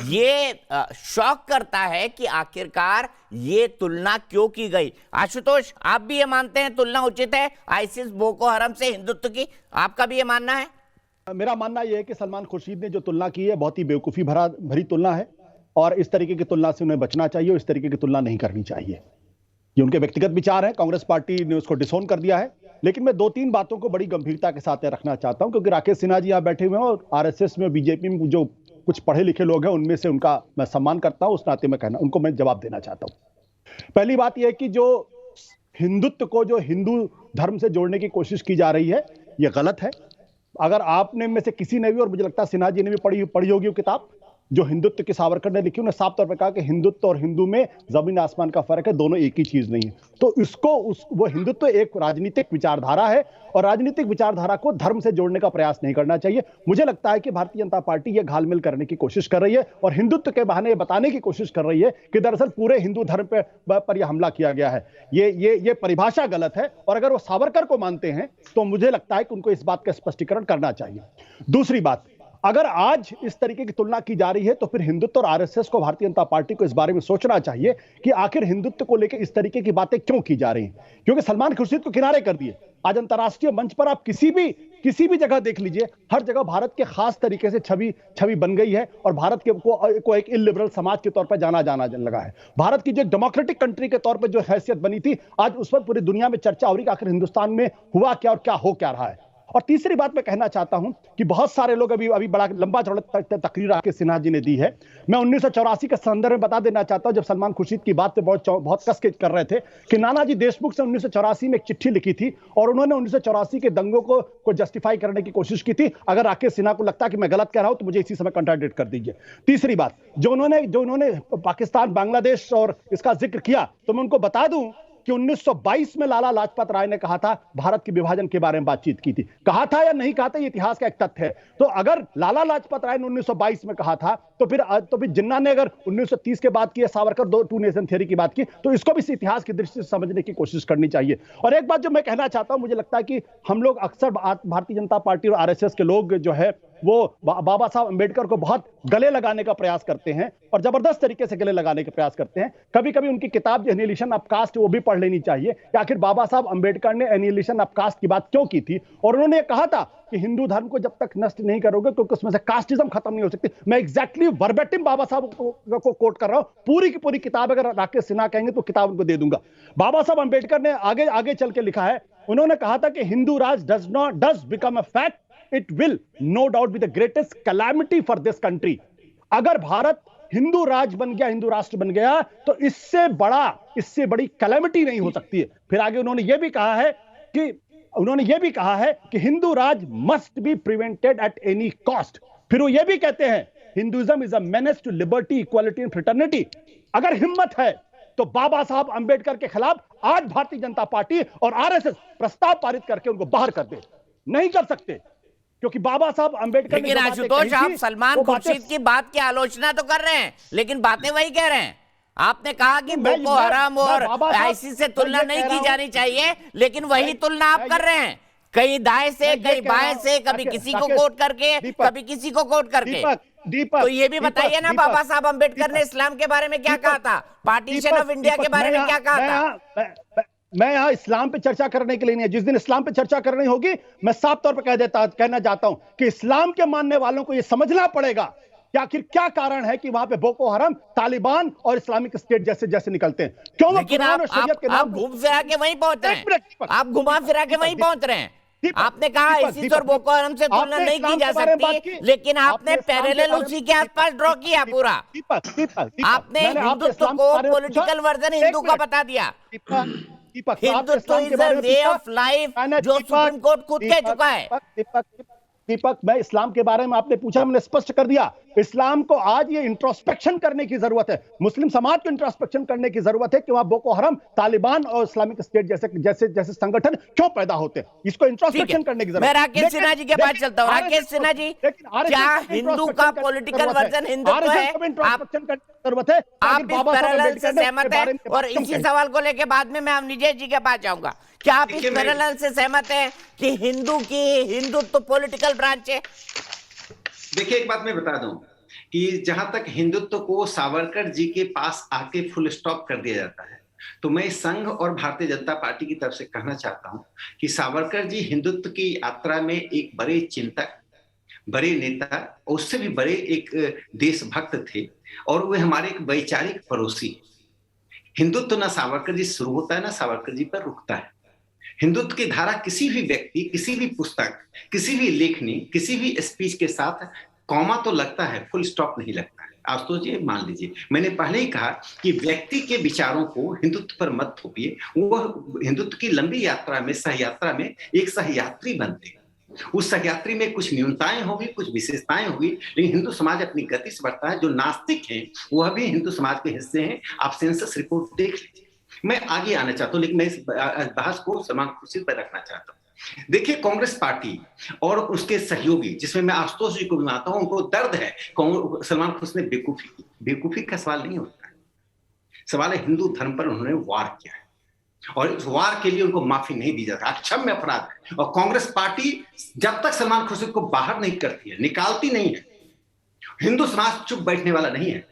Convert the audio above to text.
ये शॉक करता है कि आखिरकार ये तुलना क्यों की गई। आशुतोष, आप भी ये मानते हैं तुलना उचित है आईसिस बोको हरम से हिंदुत्व की? आपका भी ये मानना है? मेरा मानना यह है कि सलमान खुर्शीद ने जो तुलना की है बहुत ही बेवकूफ़ी भरी तुलना है, और इस तरीके की तुलना से उन्हें बचना चाहिए और इस तरीके की तुलना नहीं करनी चाहिए। ये उनके व्यक्तिगत विचार हैं, कांग्रेस पार्टी ने उसको डिसोन कर दिया है। लेकिन मैं 2-3 बातों को बड़ी गंभीरता के साथ रखना चाहता हूं, क्योंकि राकेश सिन्हा जी यहाँ बैठे हुए हैं और आरएसएस में, बीजेपी में जो कुछ पढ़े लिखे लोग हैं उनमें से उनका मैं सम्मान करता हूं, उस नाते में कहना उनको मैं जवाब देना चाहता हूं। पहली बात यह है कि जो हिंदुत्व को जो हिंदू धर्म से जोड़ने की कोशिश की जा रही है, यह गलत है। अगर आपने में से किसी ने भी, और मुझे लगता है सिन्हा जी ने भी पढ़ी होगी वो किताब जो हिंदुत्व की सावरकर ने लिखी, उन्होंने साफ तौर पर कहा कि हिंदुत्व और हिंदू में जमीन आसमान का फर्क है, दोनों एक ही चीज नहीं है। तो वो हिंदुत्व एक राजनीतिक विचारधारा है और राजनीतिक विचारधारा को धर्म से जोड़ने का प्रयास नहीं करना चाहिए। मुझे लगता है कि भारतीय जनता पार्टी ये घालमेल करने की कोशिश कर रही है और हिंदुत्व के बहाने बताने की कोशिश कर रही है कि दरअसल पूरे हिंदू धर्म पर यह हमला किया गया है। ये परिभाषा गलत है, और अगर वो सावरकर को मानते हैं तो मुझे लगता है कि उनको इस बात का स्पष्टीकरण करना चाहिए। दूसरी बात, अगर आज इस तरीके की तुलना की जा रही है तो फिर हिंदुत्व और आरएसएस को, भारतीय जनता पार्टी को इस बारे में सोचना चाहिए कि आखिर हिंदुत्व को लेकर इस तरीके की बातें क्यों की जा रही हैं। क्योंकि सलमान खुर्शीद को किनारे कर दिए। आज अंतर्राष्ट्रीय मंच पर आप किसी भी जगह देख लीजिए, हर जगह भारत के खास तरीके से छवि बन गई है और भारत को एक इलिबरल समाज के तौर पर जाना लगा है। भारत की जो डेमोक्रेटिक कंट्री के तौर पर जो हैसियत बनी थी, आज उस पर पूरी दुनिया में चर्चा हो रही है आखिर हिंदुस्तान में हुआ क्या और क्या हो क्या रहा है। और तीसरी बात मैं कहना चाहता हूं कि बहुत सारे लोग अभी बड़ा लंबा चौड़ा तकरीर राकेश सिन्हा जी ने दी है। मैं 1984 के संदर्भ में बता देना चाहता हूं, जब सलमान खुर्शीद की बात पे बहुत कस के कर रहे थे कि नानाजी देशमुख से 1984 में एक चिट्ठी लिखी थी और उन्होंने 1984 के दंगों को जस्टिफाई करने की कोशिश की थी। अगर राकेश सिन्हा को लगता है कि मैं गलत कह रहा हूं तो मुझे इसी समय कंट्राडिक्ट कर दीजिए। तीसरी बात, जो उन्होंने पाकिस्तान, बांग्लादेश और इसका जिक्र किया, तो मैं उनको बता दूं कि 1922 में लाला लाजपत राय ने कहा था, भारत के विभाजन के बारे में बातचीत की थी। कहा था या नहीं कहा था, ये इतिहास का एक तथ्य है। तो अगर लाला लाजपत राय ने 1922 में कहा था तो फिर जिन्ना ने अगर 1930 के बाद की, सावरकर टू नेशन थ्योरी की बात की, तो इसको भी इस इतिहास की दृष्टि से समझने की कोशिश करनी चाहिए। और एक बात जो मैं कहना चाहता हूं, मुझे लगता है कि हम लोग अक्सर भारतीय जनता पार्टी और आरएसएस के लोग जो है वो बाबा साहब अंबेडकर को बहुत गले लगाने का प्रयास करते हैं और जबरदस्त तरीके से गले लगाने का प्रयास करते हैं। कभी कभी उनकी किताब जो एनिहिलेशन ऑफ कास्ट, वो भी पढ़ लेनी चाहिए कि आखिर बाबा साहब अंबेडकर ने एनिहिलेशन ऑफ कास्ट की बात क्यों की थी। और उन्होंने कहा था कि हिंदू धर्म को जब तक नष्ट नहीं करोगे क्योंकि उसमें से कास्टिज्म खत्म नहीं हो सकती। मैं एग्जैक्टली वर्बेटिम बाबा साहब को कोट कर रहा हूं। पूरी की पूरी किताब अगर राकेश सिन्हा कहेंगे तो किताब उनको दे दूंगा। बाबा साहब अंबेडकर ने आगे चल के लिखा है, उन्होंने कहा था कि Hindu raj does become a fact, it will no doubt be the greatest calamity for this country. अगर भारत हिंदू राज बन गया, हिंदू राष्ट्र बन गया, तो इससे बड़ी कैलामिटी नहीं हो सकती है। फिर आगे उन्होंने यह भी कहा है कि Hindu raj must be prevented at any cost. फिर वो यह भी कहते हैं, Hinduism is a menace to liberty, equality and fraternity. अगर हिम्मत है तो बाबा साहब अंबेडकर के खिलाफ आज भारतीय जनता पार्टी और आरएसएस प्रस्ताव पारित करके उनको बाहर कर दे। नहीं कर सकते क्योंकि बाबा साहब अंबेडकर, लेकिन आशुतोष, आप सलमान खुर्शीद की बात की आलोचना तो कर रहे हैं लेकिन बातें वही कह रहे हैं। आपने कहा कि बोको हराम और आईसिस से तुलना नहीं की जानी चाहिए, लेकिन वही तुलना आप कर रहे हैं, कहीं दाएं से कहीं बाएं से, कभी किसी को कोट करके कभी किसी को कोट करके। तो ये भी बताइए ना, बाबा साहब अंबेडकर ने इस्लाम के बारे में क्या कहा था, पार्टीशन ऑफ इंडिया के बारे में क्या कहा था? मैं यहां इस्लाम पे चर्चा करने के लिए नहीं है। जिस दिन इस्लाम पे चर्चा करनी होगी, मैं साफ तौर पे कहना चाहता हूं कि इस्लाम के मानने वालों को यह समझना पड़ेगा कि आखिर क्या कारण है कि वहां पे बोको हराम, तालिबान और इस्लामिक स्टेट जैसे निकलते हैं। क्यों? लेकिन आप घूम फिरा के वहीं पहुंच रहे हैं, आप घुमा फिरा के वहीं पहुंच रहे हैं। आपने कहा आईसिस और बोको हराम से तुलना नहीं की जा सकती, लेकिन आपने पैरेलल उसी के आसपास ड्रॉ किया पूरा। आपने हिंदुत्व को पॉलिटिकल वर्जन हिंदू का बता दिया। Hindutva is a way of life जो सुप्रीम कोर्ट खुद कह चुका है। दीपक, मैं इस्लाम के बारे में आपने पूछा, मैंने स्पष्ट कर दिया। इस्लाम को आज ये इंट्रोस्पेक्शन करने की जरूरत है, मुस्लिम समाज को इंट्रोस्पेक्शन करने की जरूरत है कि वहां बोको हराम, तालिबान और इस्लामिक स्टेट जैसे संगठन क्यों पैदा होते हैं। इसको इंट्रोस्पेक्शन करने की जरूरत है। मैं राकेश सिन्हा जी के पास चलता हूं। राकेश सिन्हा जी, क्या हिंदू का पॉलिटिकल वर्जन हिंदुत्व है? आप इस पैरेलल से सहमत हैं? और इसी सवाल को लेकर बाद में मैं अमनिजय जी के पास जाऊंगा। क्या आप इस पैरेलल से सहमत हैं कि हिंदुत्व पॉलिटिकल ब्रांच है? देखिए, एक बात मैं बता दूं कि जहां तक हिंदुत्व को सावरकर जी के पास आके फुल स्टॉप कर दिया जाता है, तो मैं संघ और भारतीय जनता पार्टी की तरफ से कहना चाहता हूं कि सावरकर जी हिंदुत्व की यात्रा में एक बड़े चिंतक, बड़े नेता, उससे भी बड़े एक देशभक्त थे, और वे हमारे एक वैचारिक पड़ोसी। हिंदुत्व ना सावरकर जी शुरू होता है ना सावरकर जी पर रुकता है। हिंदुत्व की धारा किसी भी व्यक्ति, किसी भी पुस्तक, किसी भी लेखनी, किसी भी स्पीच के साथ कॉमा तो लगता है, फुल स्टॉप नहीं लगता है। आशुतोष जी मान लीजिए, मैंने पहले ही कहा कि व्यक्ति के विचारों को हिंदुत्व पर मत थोपिए। वह हिंदुत्व की लंबी यात्रा में, सहयात्रा में एक सहयात्री बनते हैं। उस सहयात्री में कुछ न्यूनताएं होगी, कुछ विशेषताएं होगी, लेकिन हिंदू समाज अपनी गति से बढ़ता है। जो नास्तिक हैं वह भी हिंदू समाज के हिस्से हैं। आप सेंसस रिपोर्ट देख लीजिए। मैं आगे आना चाहता हूं, लेकिन मैं इस बहस को सलमान खुर्शीद पर रखना चाहता हूं। देखिए, कांग्रेस पार्टी और उसके सहयोगी, जिसमें मैं आशुतोष जी को भी मानता हूं, उनको दर्द है सलमान खुर्शीद ने बेवकूफी की। बेवकूफी का सवाल नहीं होता है, सवाल है हिंदू धर्म पर उन्होंने वार किया है, और इस वार के लिए उनको माफी नहीं दी जाती। अक्षम्य अपराध है। और कांग्रेस पार्टी जब तक सलमान खुर्शीद को बाहर नहीं करती है, निकालती नहीं है, हिंदू समाज चुप बैठने वाला नहीं है।